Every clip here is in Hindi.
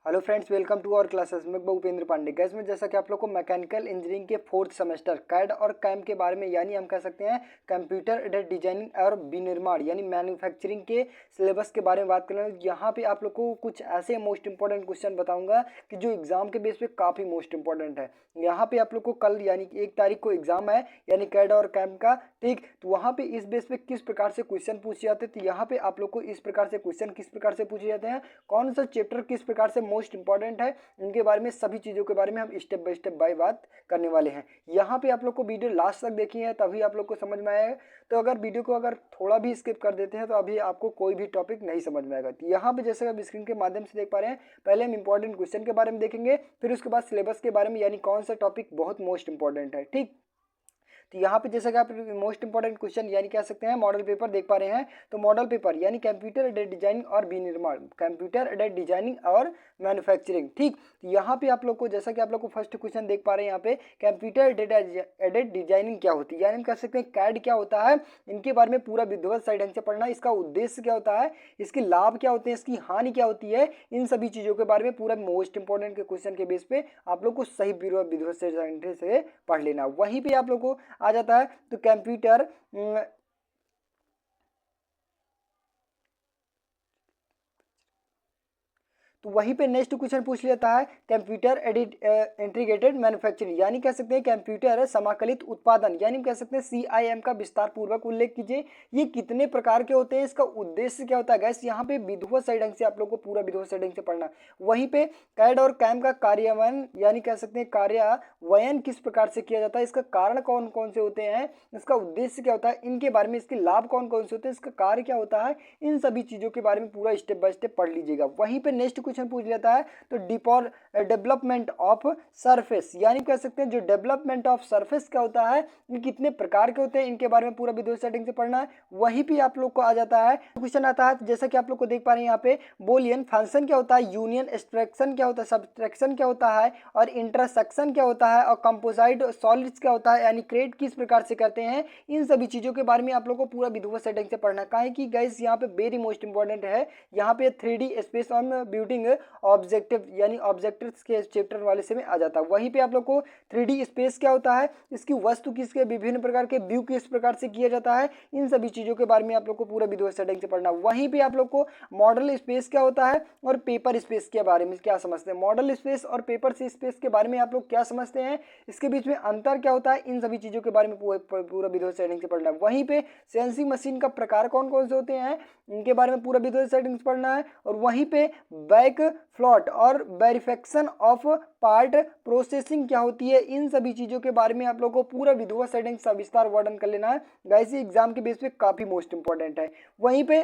Hello friends, welcome to our classes. मैं भूपेंद्र पांडे। गैस में जैसा कि आप लोग को मैकेनिकल इंजीनियरिंग के फोर्थ सेमेस्टर कैड और कैम के बारे में यानी हम कह सकते हैं कंप्यूटर एडेड डिजाइनिंग और विनिर्माण यानी मैन्युफैक्चरिंग के सिलेबस के बारे में बात कर रहे हैं। यहाँ पे आप लोग को कुछ ऐसे मोस्ट इंपॉर्टेंट क्वेश्चन बताऊंगा कि जो एग्जाम के बेस पे काफ़ी मोस्ट इंपॉर्टेंट है। यहाँ पे आप लोग को कल यानी कि 1 तारीख को एग्जाम है यानी कैड और कैम का, ठीक। तो वहाँ पे इस बेस पे किस प्रकार से क्वेश्चन पूछे जाते हैं, तो यहाँ पे आप लोग को इस प्रकार से क्वेश्चन किस प्रकार से पूछे जाते हैं, कौन सा चैप्टर किस प्रकार से मोस्ट इंपॉर्टेंट है, इनके बारे में सभी चीज़ों के बारे में हम स्टेप बाय बात करने वाले हैं। यहाँ पे आप लोग को वीडियो लास्ट तक देखी है तभी आप लोग को समझ में आएगा। तो अगर वीडियो को अगर थोड़ा भी स्किप कर देते हैं तो अभी आपको कोई भी टॉपिक नहीं समझ में आएगा। तो यहाँ पे जैसे आप स्क्रीन के माध्यम से देख पा रहे हैं, पहले हम इंपॉर्टेंट क्वेश्चन के बारे में देखेंगे, फिर उसके बाद सिलेबस के बारे में यानी कौन सा टॉपिक बहुत मोस्ट इंपॉर्टेंट है, ठीक। तो यहाँ पे जैसा कि आप मोस्ट इंपॉर्टेंट क्वेश्चन यानी कह सकते हैं मॉडल पेपर देख पा रहे हैं। तो मॉडल पेपर यानी कंप्यूटर एडेड डिजाइनिंग और विनिर्माण, कंप्यूटर एडेड डिजाइनिंग और मैन्युफैक्चरिंग, ठीक। तो यहाँ पे आप लोग को जैसा कि आप लोग को फर्स्ट क्वेश्चन देख पा रहे हैं, यहाँ पे कंप्यूटर एडेड डिजाइनिंग क्या होती है यानी हम कह सकते हैं कैड क्या होता है, इनके बारे में पूरा विधिवत सही ढंग से पढ़ना, इसका उद्देश्य क्या होता है, इसके लाभ क्या होते हैं, इसकी हानि क्या होती है, इन सभी चीज़ों के बारे में पूरा मोस्ट इंपॉर्टेंट के क्वेश्चन के बेस पे आप लोग को सही विधिवत से पढ़ लेना। वहीं पे आप लोग को आ जाता है तो कंप्यूटर तो वहीं पे नेक्स्ट क्वेश्चन पूछ लेता है कंप्यूटर एडिट इंटीग्रेटेड मैन्युफैक्चरिंग यानी कह सकते हैं कंप्यूटर समाकलित उत्पादन यानी कह सकते हैं CIM का विस्तार पूर्वक उल्लेख कीजिए। ये कितने प्रकार के होते हैं, इसका उद्देश्य क्या होता है। गैस यहाँ पे विधिवत सही ढंग से आप लोग को पूरा विधिवत सही ढंग से पढ़ना। वहीं पे कैड और कैम का कार्यान्वयन यानी कह सकते हैं कार्यान्वयन किस प्रकार से किया जाता है, इसका कारण कौन कौन से होते हैं, इसका उद्देश्य क्या होता है, इनके बारे में, इसके लाभ कौन कौन से होते हैं, इसका कार्य क्या होता है, इन सभी चीज़ों के बारे में पूरा स्टेप बाय स्टेप पढ़ लीजिएगा। वहीं पे नेक्स्ट क्वेश्चन पूछ लेता है तो डेवलपमेंट ऑफ सरफेस यानी कह सकते हैं जो डेवलपमेंट ऑफ सरफेस क्या होता है, ये कितने प्रकार के होते हैं, इनके बारे में पूरा विधिवत सेटिंग से पढ़ना है। वहीं पे आप लोग को आ जाता है क्वेश्चन आता है जैसा कि आप लोग को देख पा रहे हैं यहाँ पे बोलियन फंक्शन क्या होता है, यूनियन एक्सट्रैक्शन क्या होता है, सब्ट्रैक्शन क्या होता है और इंटरसेक्शन क्या होता है और कंपोजिट सॉलिड्स क्या होता है यानी क्रिएट किस प्रकार से करते हैं, इन सभी चीज़ों के बारे में आप लोग को पूरा विधिवत सेटिंग से पढ़ना है। काहे कि गाइस यहाँ पे वेरी मोस्ट इंपॉर्टेंट है, यहाँ पे 3D space on building objective यानी ऑब्जेक्टिव्स के चैप्टर वाले से में आ जाता है। वहीं पे आप लोग को 3D स्पेस क्या होता है, इसकी वस्तु किसके विभिन्न प्रकार के व्यू किस प्रकार से किया जाता है, इन सभी चीज़ों के बारे में आप लोग को पूरा विधिवत सेटिंग से पढ़ना। वहीं पे आप लोग को मॉडल स्पेस क्या होता है और पेपर स्पेस के बारे में क्या समझते हैं, मॉडल स्पेस और पेपर स्पेस के बारे में आप लोग क्या समझते हैं, इसके बीच में अंतर क्या होता है, इन सभी चीज़ों के बारे में पूरा विधिवत सेटिंग से पढ़ना। वहीं पे सीएनसी मशीन का प्रकार कौन कौन से होते हैं, इनके बारे में पूरा विधिवत सेटिंग से पढ़ना है। और वहीं पे बैक फ्लॉट और वेरिफिकेशन ऑफ पार्ट प्रोसेसिंग क्या होती है, इन सभी चीज़ों के बारे में आप लोगों को पूरा विधिवत सेटिंग सविस्तार वर्णन कर लेना है। गाइस ये एग्जाम के बेस पे काफ़ी मोस्ट इंपॉर्टेंट है। वहीं पे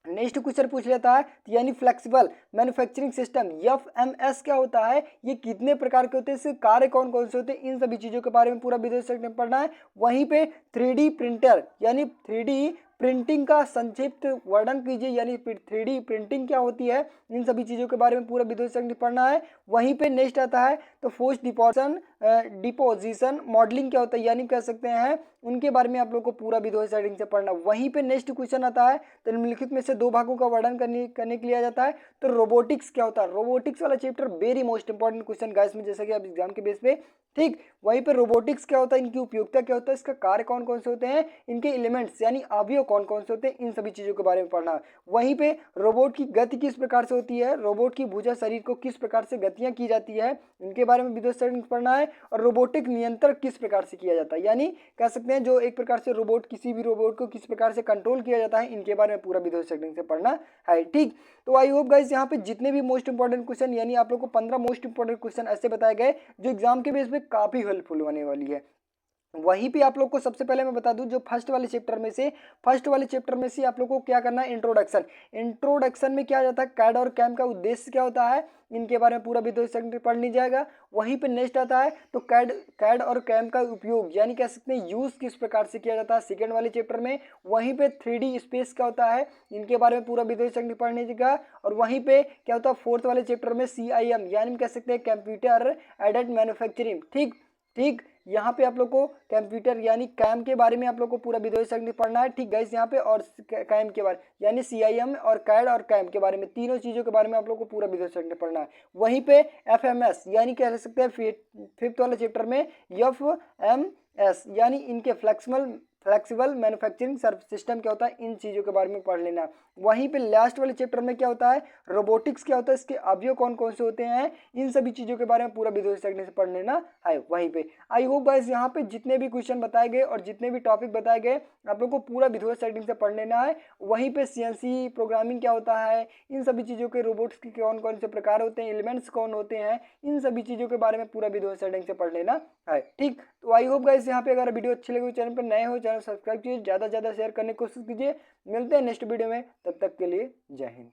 नेक्स्ट क्वेश्चन पूछ लेता है यानी फ्लेक्सिबल मैन्युफैक्चरिंग सिस्टम FMS क्या होता है, ये कितने प्रकार के होते हैं, इसके कार्य कौन कौन से होते हैं, इन सभी चीज़ों के बारे में पूरा विधिवत सेटिंग पढ़ना है। वहीं पे 3D प्रिंटर यानी 3D प्रिंटिंग का संक्षिप्त वर्णन कीजिए यानी 3D प्रिंटिंग क्या होती है, इन सभी चीज़ों के बारे में पूरा विधिवत सेटिंग पढ़ना है। वहीं पे नेक्स्ट आता है तो पोस्ट डिपोजिशन मॉडलिंग क्या होता है यानी कह सकते हैं उनके बारे में आप लोग को पूरा विधिवत सेटिंग से पढ़ना। वहीं पे नेक्स्ट क्वेश्चन आता है तो निम्नलिखित में से 2 भागों का वर्णन करने के लिए आ जाता है तो रोबोटिक्स क्या होता है, रोबोटिक्स वाला chapter very most important question guys में जैसा कि आप एग्जाम के बेस पे, ठीक। वहीं पे रोबोटिक्स क्या होता है, इनकी उपयोगिता क्या होता है, इसका कार्य कौन कौन से होते हैं, इनके एलिमेंट्स यानी अवयव कौन कौन से होते हैं, इन सभी चीज़ों के बारे में पढ़ना। वहीं पे रोबोट की गति किस प्रकार से होती है, रोबोट की भुजा शरीर को किस प्रकार से गतियाँ की जाती है, इनके बारे में विधिवत सेटिंग पढ़ना है। और रोबोटिक नियंत्रण किस प्रकार से किया जाता है यानी कह सकते हैं जो एक प्रकार से रोबोट किसी भी रोबोट को किस प्रकार से कंट्रोल किया जाता है, इनके बारे में पूरा विधिवत सेटिंग से पढ़ना है, ठीक। तो आई होप गाइस यहाँ पे जितने भी मोस्ट इंपॉर्टेंट क्वेश्चन यानी आप लोग को 15 मोस्ट इंपॉर्टेंट क्वेश्चन ऐसे बताए गए जो एग्जाम के बेस पे काफ़ी हेल्पफुल होने वाली है। वहीं पे आप लोग को सबसे पहले मैं बता दूं जो फर्स्ट वाले चैप्टर में से आप लोग को क्या करना है, इंट्रोडक्शन में क्या जाता है, कैड और कैम का उद्देश्य क्या होता है, इनके बारे में पूरा विधिवत सेटिंग पढ़ ली जाएगा। वहीं पे नेक्स्ट आता है तो कैड और कैम का उपयोग यानी कह सकते हैं यूज़ किस प्रकार से किया जाता है सेकेंड वाले चैप्टर में। वहीं पे 3D स्पेस क्या होता है, इनके बारे में पूरा विधिवत सेटिंग पढ़ने जाएगा। और वहीं पे क्या होता है फोर्थ वाले चैप्टर में CIM यानी कह सकते हैं कंप्यूटर एडेड मैन्युफैक्चरिंग, ठीक। ठीक, यहाँ पे आप लोग को कंप्यूटर यानी कैम के बारे में आप लोग को पूरा वीडियो सेक्शन पढ़ना है। ठीक गाइस, यहाँ पे और कैम के बारे यानी सीआईएम और कैड और कैम के बारे में, तीनों चीज़ों के बारे में आप लोग को पूरा वीडियो सेक्शन पढ़ना है। वहीं पे एफएमएस यानी कह सकते हैं फिफ्थ वाले चैप्टर में एफएमएस यानी इनके फ्लेक्सिबल मैन्युफैक्चरिंग सिस्टम क्या होता है, इन चीज़ों के बारे में पढ़ लेना। वहीं पे लास्ट वाले चैप्टर में क्या होता है, रोबोटिक्स क्या होता है, इसके अवयव कौन कौन से होते हैं, इन सभी चीज़ों के बारे में पूरा वीडियो सेक्शन से पढ़ लेना है वहीं पे। आई होप गाइस यहाँ पे जितने भी क्वेश्चन बताए गए और जितने भी टॉपिक बताए गए आप लोग को पूरा वीडियो सेटिंग से पढ़ लेना है। वहीं पे सीएनसी प्रोग्रामिंग क्या होता है, इन सभी चीज़ों के रोबोट्स के कौन कौन से प्रकार होते हैं, एलिमेंट्स कौन होते हैं, इन सभी चीज़ों के बारे में पूरा वीडियो सेटिंग से पढ़ लेना है। ठीक, तो आई होप गाइस यहाँ पे अगर वीडियो अच्छी लगी, चैनल पर नए हो चैनल सब्सक्राइब कीजिए, ज़्यादा से ज़्यादा शेयर करने की कोशिश कीजिए। मिलते हैं नेक्स्ट वीडियो में, तब तक के लिए जय हिंद।